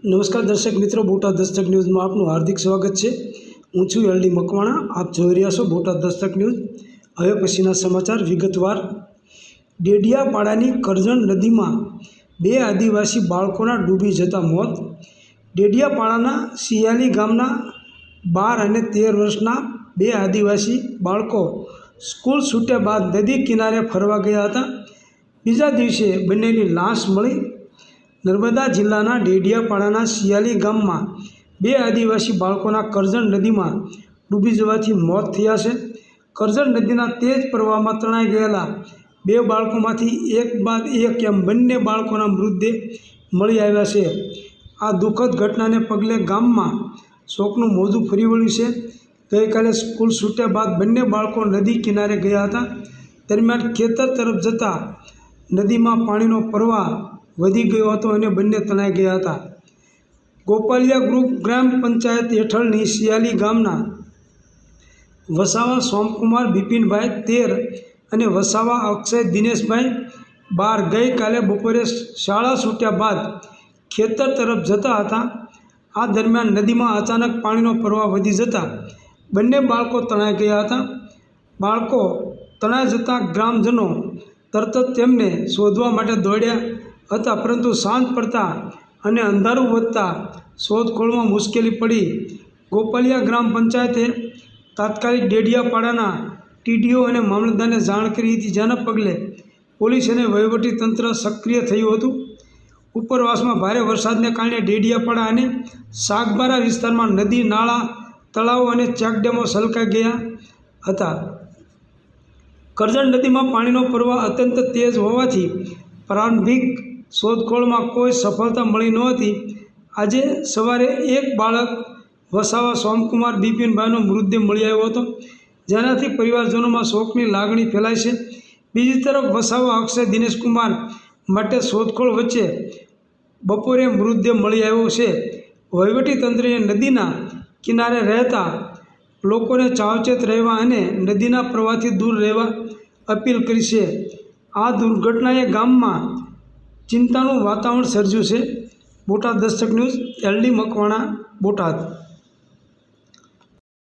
નમસ્કાર દર્શક મિત્રો, બોટાદ દસ્તક ન્યૂઝમાં આપનું હાર્દિક સ્વાગત છે। હું છું એલડી મકવાણા। આપ જોઈ રહ્યા છો બોટાદ દસ્તક ન્યૂઝ। હવે પછીના સમાચાર વિગતવાર। ડેડિયાપાડાની કરજણ નદીમાં 2 આદિવાસી બાળકોના ડૂબી જતા મોત। ડેડિયાપાડાના સિયાલી ગામના 12 અને 13 વર્ષના 2 આદિવાસી બાળકો સ્કૂલ છૂટ્યા બાદ નદી કિનારે ફરવા ગયા હતા। બીજા દિવસે બંનેની લાશ મળી। નર્મદા જિલ્લાના ડેડિયાપાડાના સિયાલી ગામમાં 2 આદિવાસી બાળકોના કરજણ નદીમાં ડૂબી જવાથી મોત થયા છે। કરજણ નદીના તેજ પ્રવાહમાં તણાઈ ગયેલા 2 બાળકોમાંથી એક બાદ એક એમ બંને બાળકોના મૃતદેહ મળી આવ્યા છે। આ દુઃખદ ઘટનાને પગલે ગામમાં શોકનું મોજું ફરી વળ્યું છે। ગઈકાલે સ્કૂલ છૂટ્યા બાદ બંને બાળકો નદી કિનારે ગયા હતા। દરમિયાન ખેતર તરફ જતા નદીમાં પાણીનો પ્રવાહ વધી ગયો હતો અને બંને તણાઈ ગયા હતા। ગોપાલિયા ગ્રામ પંચાયત હેઠળની સિયાલી ગામના વસાવા સોમકુમાર બિપિનભાઈ 13 અને વસાવા અક્ષય દિનેશભાઈ 12 ગઈકાલે બપોરે શાળા છૂટ્યા બાદ ખેતર તરફ જતા હતા। આ દરમિયાન નદીમાં અચાનક પાણીનો પ્રવાહ વધી જતાં બંને બાળકો તણાઈ ગયા હતા। બાળકો તણાઈ જતાં ગ્રામજનો તરત જ તેમને શોધવા માટે દોડ્યા હતા, પરંતુ સાંજ પડતા અને અંધારું વધતા શોધખોળમાં મુશ્કેલી પડી। ગોપાલિયા ગ્રામ પંચાયતે તાત્કાલિક ડેડિયાપાડાના ટીડીઓ અને મામલતદારને જાણ કરી હતી, જેના પગલે પોલીસ અને વહીવટી તંત્ર સક્રિય થયું હતું। ઉપરવાસમાં ભારે વરસાદને કારણે ડેડિયાપાડા અને સાગબારા વિસ્તારમાં નદી, નાળા, તળાવો અને ચેકડેમો છલકાઈ ગયા હતા। કરજણ નદીમાં પાણીનો પ્રવાહ અત્યંત તેજ હોવાથી પ્રારંભિક શોધખોળમાં કોઈ સફળતા મળી નહોતી। આજે સવારે એક બાળક વસાવા સોમકુમાર બિપિનભાઈનો મૃતદેહ મળી આવ્યો હતો, જેનાથી પરિવારજનોમાં શોકની લાગણી ફેલાઈ છે। બીજી તરફ વસાવા અક્ષય દિનેશકુમાર માટે શોધખોળ વચ્ચે બપોરે મૃતદેહ મળી આવ્યો છે। વહીવટીતંત્રએ નદીના કિનારે રહેતા લોકોને સાવચેત રહેવા અને નદીના પ્રવાહથી દૂર રહેવા અપીલ કરી છે। આ દુર્ઘટનાએ ગામમાં ચિંતાનું વાતાવરણ સર્જ્યું છે। બોટાદ દસ્તક ન્યૂઝ, એલડી મકવાણા, બોટાદ।